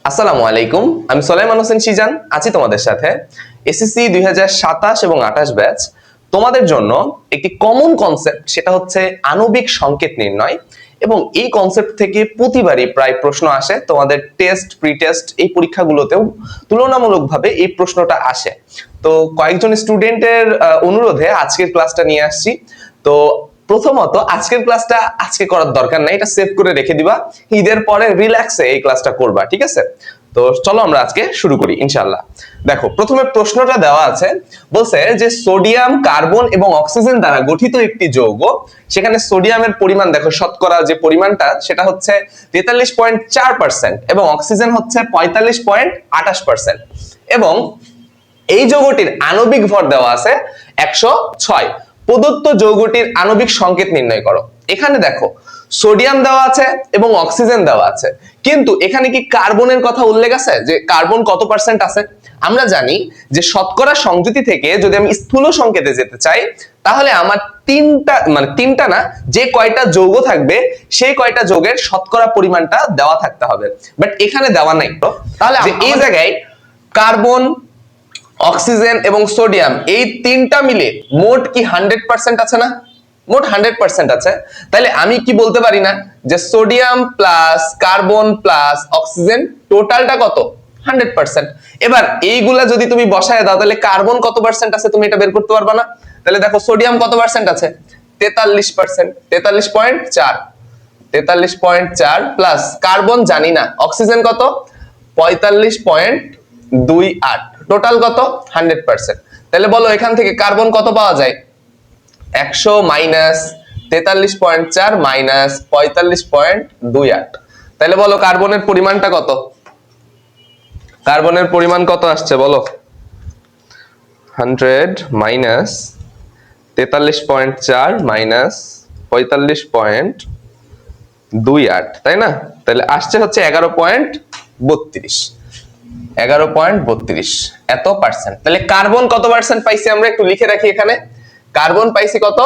আসসালামু আলাইকুম, আমি সোলাইমান হোসেন সিজান আছি তোমাদের সাথে। এসএসসি 2027 এবং 28 ব্যাচ তোমাদের জন্য একটি কমন কনসেপ্ট, সেটা হচ্ছে আণবিক সংকেত নির্ণয়। এবং এই কনসেপ্ট থেকে প্রতিবারই প্রায় প্রশ্ন আসে, তোমাদের টেস্ট প্রি টেস্ট এই পরীক্ষাগুলোতেও তুলনামূলকভাবে এই প্রশ্নটা আসে। তো কয়েকজন স্টুডেন্টের অনুরোধে আজকের ক্লাসটা নিয়ে আসছি। তো প্রথমত আজকের ক্লাসটা আজকে করার দরকার নাই, এটা সেভ করে রেখে দিবা, ঈদের পরে রিল্যাক্সে এই ক্লাসটা করবা, ঠিক আছে? তো চলো আমরা আজকে শুরু করি ইনশাআল্লাহ। দেখো, প্রথমে প্রশ্নটা দেওয়া আছে, বলছে যে সোডিয়াম, কার্বন এবং অক্সিজেন দ্বারা গঠিত একটি যৌগ, সেখানে সোডিয়ামের পরিমাণ দেখো, শতকরা যে পরিমাণটা সেটা হচ্ছে 43.4% এবং অক্সিজেন হচ্ছে 45.28%। এবং এই যৌগটির আণবিক ভর দেওয়া আছে 106। প্রদত্ত যৌগটির আণবিক সংকেত নির্ণয় করো। এখানে দেখো সোডিয়াম দেওয়া আছে এবং অক্সিজেন দেওয়া আছে, কিন্তু এখানে কি কার্বনের কথা উল্লেখ আছে যে কার্বন কত পার্সেন্ট আছে? আমরা জানি যে শতকরা সংযুতি থেকে যদি আমি স্থূল সংকেতে যেতে চাই, তাহলে আমার তিনটা না, যে কয়টা যৌগ থাকবে সেই কয়টা যৌগের শতকরা পরিমাণটা দেওয়া থাকতে হবে। বাট এখানে দেওয়া নাই। তাহলে এই জায়গায় কার্বন, অক্সিজেন এবং সোডিয়াম এই তিনটা মিলে মোট কি 100% আছে না? মোট 100% আছে। তাহলে আমি কি বলতে পারি না যে sodium plus carbon plus oxygen টোটালটা কত? 100%। এবার এইগুলা যদি তুমি বসায় দাও, তাহলে কার্বন কত পার্সেন্ট আছে তুমি এটা বের করতে পারবা না? তাহলে দেখো সোডিয়াম কত পার্সেন্ট আছে? 43%, 43.4, 43.4 প্লাস কার্বন জানি না, অক্সিজেন কত? 45.28, টোটাল কত? 100%। তাহলে বলো এখান থেকে কার্বন কত পাওয়া যায়? 100 মাইনাস 43.4 মাইনাস 45.28। তাহলে বলো কার্বনের পরিমাণটা কত? কার্বনের পরিমাণ কত আসছে বলো? 100 মাইনাস 43.4 মাইনাস 45.28, তাই না? তাহলে আসছে হচ্ছে 11.32, 11.32 এত পার্সেন্ট। তাহলে কার্বন কত পার্সেন্ট পাইছি আমরা একটু লিখে রাখি এখানে। কার্বন পাইছি কত?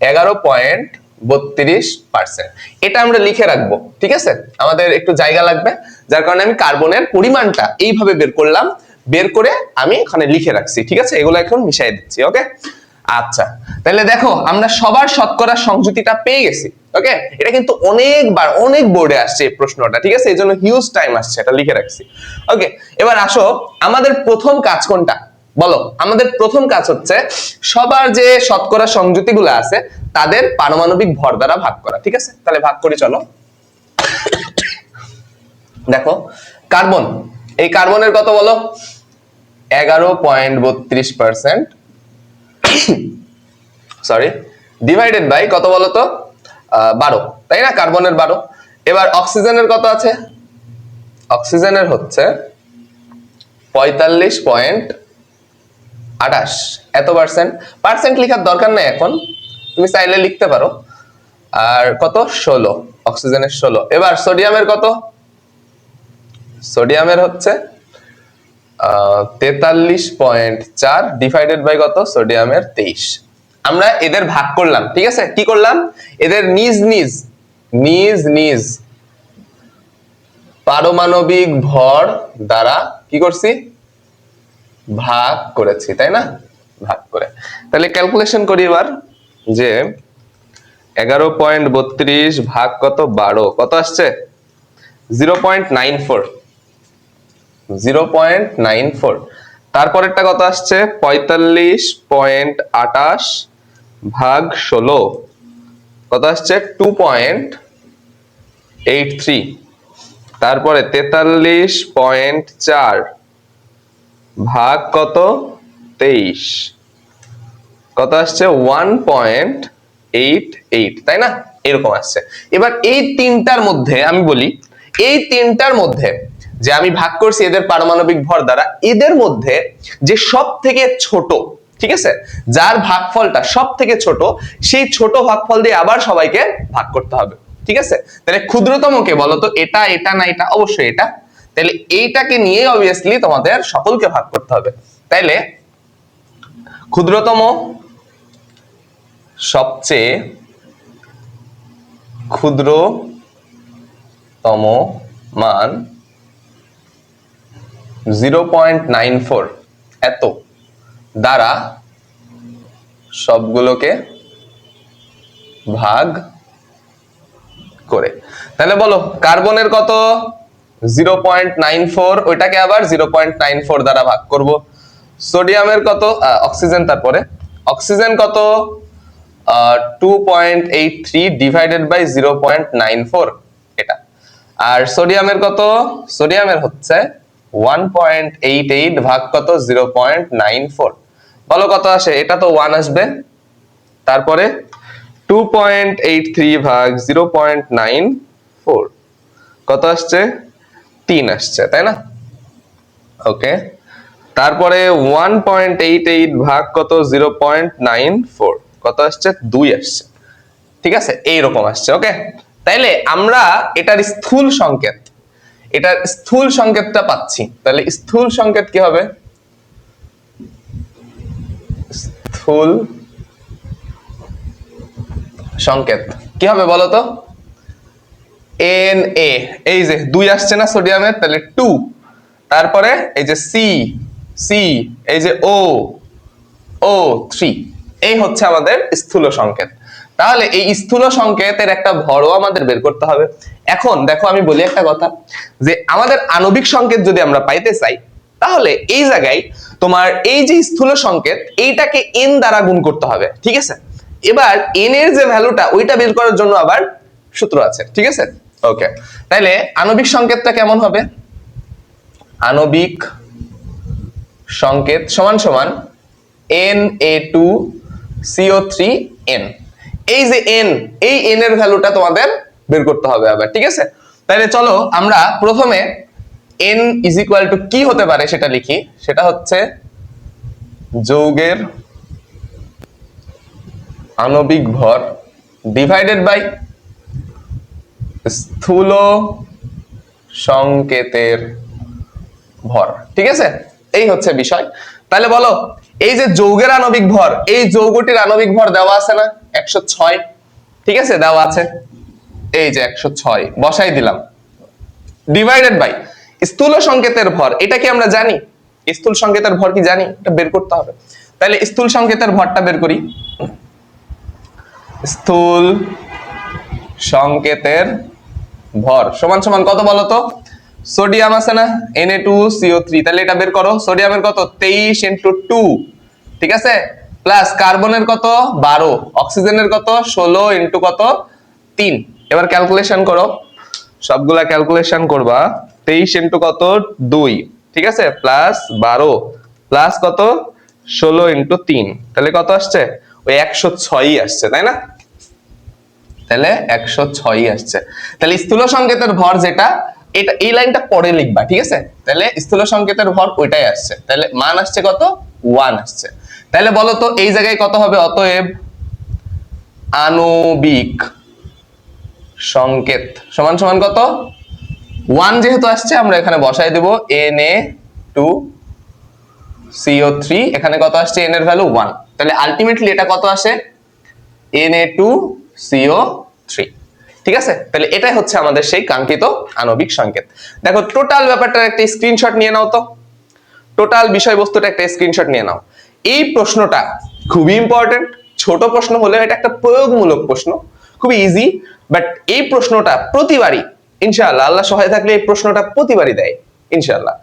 11.32%। এটা আমরা লিখে রাখবো, ঠিক আছে? আমাদের একটু জায়গা লাগবে, যার কারণে আমি কার্বনের পরিমাণটা এইভাবে বের করলাম, বের করে আমি এখানে লিখে রাখছি, ঠিক আছে? এগুলো এখন মিশাই দিচ্ছি, ওকে? আচ্ছা, তাহলে দেখো আমরা সবার শতকরা সংযুতিটা পেয়ে গেছি, ওকে? এটা কিন্তু অনেকবার অনেক বোর্ডে আসছে এই প্রশ্নটা, ঠিক আছে? এইজন্য হিউজ টাইম আসছে, এটা লিখে রাখছি, ওকে? এবার আসো, আমাদের প্রথম কাজ কোনটা বলো? আমাদের প্রথম কাজ হচ্ছে সবার যে শতকরা সংযুতিগুলো আছে তাদের পারমাণবিক ভর দ্বারা ভাগ করা, ঠিক আছে? তাহলে ভাগ করি চলো। দেখো কার্বন, এই কার্বনের কত বলো? 11.32%, সরি, ডিভাইডেড বাই কত বলো তো? 12, তাই না? কার্বনের 12। এবার অক্সিজেনের কত আছে? অক্সিজেনের হচ্ছে 45.28, এত পার্সেন্ট। পার্সেন্ট লেখার দরকার নাই এখন, তুমি চাইলে লিখতে পারো। আর কত? 16, অক্সিজেনের 16। এবার সোডিয়ামের কত? সোডিয়ামের হচ্ছে 43.4 ডিভাইডেড বাই কত? সোডিয়ামের 23। আমরা এদের ভাগ করলাম, ঠিক আছে? কি করলাম? এদের নিজ নিজ নিজ নিজ পারমাণবিক ভর দ্বারা কি করছি? ভাগ করেছি, তাই না? ভাগ করে। তাহলে ক্যালকুলেশন করি এবার, যে 11.32 ভাগ কত? 12, কত আসছে? 0.94, 0.94। তারপরেরটা কত আসছে? 45.28 ভাগ 16, কত আসছে? 2.83। তারপরে 43.4 ভাগ কত? 23, কত আসছে? 1.88, তাই না? এরকম আসছে। এবার এই তিনটার মধ্যে আমি বলি, এই তিনটার মধ্যে যে আমি ভাগ করছি এদের পারমাণবিক ভর দ্বারা, এদের মধ্যে যে সব থেকে ছোট, ঠিক আছে, যার ভাগফলটা সব থেকে ছোট, সেই ছোট ভাগফল দিয়ে আবার সবাইকে ভাগ করতে হবে, ঠিক আছে? তাহলে ক্ষুদ্রতম কে বলো তো? এটা, এটা না এটা? অবশ্যই এটা। তাহলে এইটাকে নিয়ে অবভিয়াসলি তোমাদের সকলকে ভাগ করতে হবে। তাইলে ক্ষুদ্রতম, সবচেয়ে ক্ষুদ্রতম মান 0.94 এত দ্বারা সবগুলোকে ভাগ করে। তাহলে বলো কার্বনের কত 0.94, ওইটাকে আবার 0.94 দ্বারা ভাগ করব। সোডিয়ামের কত, অক্সিজেন, তারপরে অক্সিজেন কত 2.83 ডিভাইডেড বাই 0.94 এটা। আর সোডিয়ামের কত, সোডিয়ামের হচ্ছে 1.88 ভাগ কত 0.94, বলো কত আসে, এটা তো 1 আসবে, তারপরে 2.83 ভাগ 0.94 কত আসছে 3 আসছে, তাই না? ওকে, তারপরে 1.88 ভাগ কত 0.94 কত আসছে 2 আসছে, ঠিক আছে, এইরকম আসছে। ওকে, তাইলে আমরা এটার স্থূল সংকেত, এটার স্থূল সংকেতটা পাচ্ছি। তাহলে স্থূল সংকেত কি হবে, স্থূল সংকেত কি হবে বলো তো, Na, এই যে 2 আসছে না সোডিয়ামের, তাহলে 2, তারপরে এই যে C, এই যে O3, এই হচ্ছে আমাদের স্থূল সংকেত। তাহলে এই স্থূল সংকেতের একটা ভরও আমাদের বের করতে হবে। এখন দেখো আমি বলি একটা কথা, যে আমাদের আণবিক সংকেত যদি আমরা পাইতে চাই, তাহলে এই জায়গায় তোমার এই যে স্থূল সংকেত এইটাকে n দ্বারা গুণ করতে হবে, ঠিক আছে? এবার n এর যে ভ্যালুটা ওইটা বের করার জন্য আবার সূত্র আছে, ঠিক আছে? ওকে, তাইলে আণবিক সংকেতটা কেমন হবে, আণবিক সংকেত সমান সমান Na2CO3n। এই যে n, এই n এর ভ্যালুটা তোমাদের বের করতে হবে আবার, ঠিক আছে? তাহলে চলো আমরা প্রথমে n ইজ ইকুয়াল টু কি হতে পারে সেটা লিখি, সেটা হচ্ছে যৌগের আণবিক ভর ডিভাইডেড বাই স্থূল সংকেতের ভর, ঠিক আছে? এই হচ্ছে বিষয়। তাহলে বলো এই যে যৌগের আণবিক ভর, এই যৌগটির আণবিক ভর দেওয়া আছে না 106, ঠিক আছে, দেওয়া আছে, এই যে 106 বসাই দিলাম, ডিভাইডেড বাই স্থূল সংকেতের ভর, এটা কি আমরা জানি, স্থূল সংকেতের ভর কি জানি, এটা বের করতে হবে। তাহলে স্থূল সংকেতের ভরটা বের করি, স্থূল সংকেতের ভর সমান সমান কত বলো তো, সোডিয়াম আছে না Na2CO3, তাহলে এটা বের করো, সোডিয়ামের কত 23 × 2, ঠিক আছে, প্লাস কার্বনের কত 12, অক্সিজেনের কত 16 × কত 3, এবার ক্যালকুলেশন করো, সবগুলা ক্যালকুলেশন করবা, 23 × কত 2, ঠিক আছে, প্লাস 12 প্লাস কত 16 × 3, তাহলে কত আসছে, ওই 106ই আসছে, তাই না? তাহলে 106ই আসছে। তাহলে স্থূল সংকেতের ভর যেটা, এটা এই লাইনটা পরে লিখবা, ঠিক আছে? তাহলে স্থূল সংকেতের ভর ওইটাই আসছে, তাহলে মান আসছে কত 1 আসছে। তাহলে বলো তো এই জায়গায় কত হবে, অতএব আণবিক সংকেত সমান সমান কত 1, যেহেতু আসছে আমরা এখানে বসাই দেব Na2CO3, এখানে কত আসছে n এর ভ্যালু 1, তাহলে আলটিমেটলি এটা কত আসে Na2CO3, ঠিক আছে? তাহলে এটাই হচ্ছে আমাদের সেই কাঙ্ক্ষিত আণবিক সংকেত। দেখো টোটাল ব্যাপারটার একটা স্ক্রিনশট নিয়ে নাও তো, টোটাল বিষয়বস্তুটা একটা স্ক্রিনশট নিয়ে নাও। এই প্রশ্নটা খুবই ইম্পর্টেন্ট, ছোট প্রশ্ন হলেও এটা একটা প্রয়োগমূলক প্রশ্ন, খুবই ইজি, বাট এই প্রশ্নটা প্রতিবারই ইনশাআল্লাহ আল্লাহ সহায় থাকলে এই প্রশ্নটা প্রতিবারই দেয় ইনশাআল্লাহ।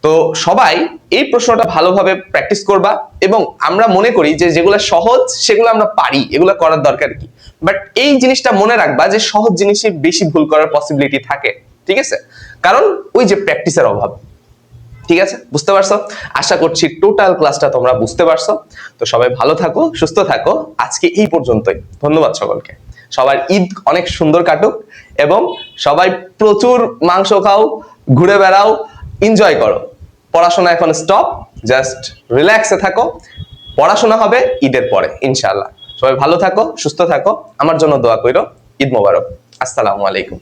তো সবাই এই প্রশ্নটা ভালোভাবে প্র্যাকটিস করবা, এবং আমরা মনে করি যে যেগুলো সহজ সেগুলো আমরা পারি, এগুলো করার দরকার কি, বাট এই জিনিসটা মনে রাখবা যে সহজ জিনিসে বেশি ভুল করার পসিবিলিটি থাকে, ঠিক আছে, কারণ ওই যে প্র্যাকটিসের অভাব। ঠিক আছে, বুঝতে পারছো? আশা করছি টোটাল ক্লাসটা তোমরা বুঝতে পারছো। তো সবাই ভালো থাকো, সুস্থ থাকো, আজকে এই পর্যন্তই। ধন্যবাদ সকলকে। সবার ঈদ অনেক সুন্দর কাটুক, এবং সবাই প্রচুর মাংস খাও, ঘুরে বেড়াও, এনজয় করো। পড়াশোনা এখন স্টপ, জাস্ট রিল্যাক্সে থাকো, পড়াশোনা হবে ঈদের পরে ইনশাআল্লাহ। সবাই ভালো থাকো, সুস্থ থাকো, আমার জন্য দোয়া কইরো। ঈদ মোবারক, আসসালামু আলাইকুম।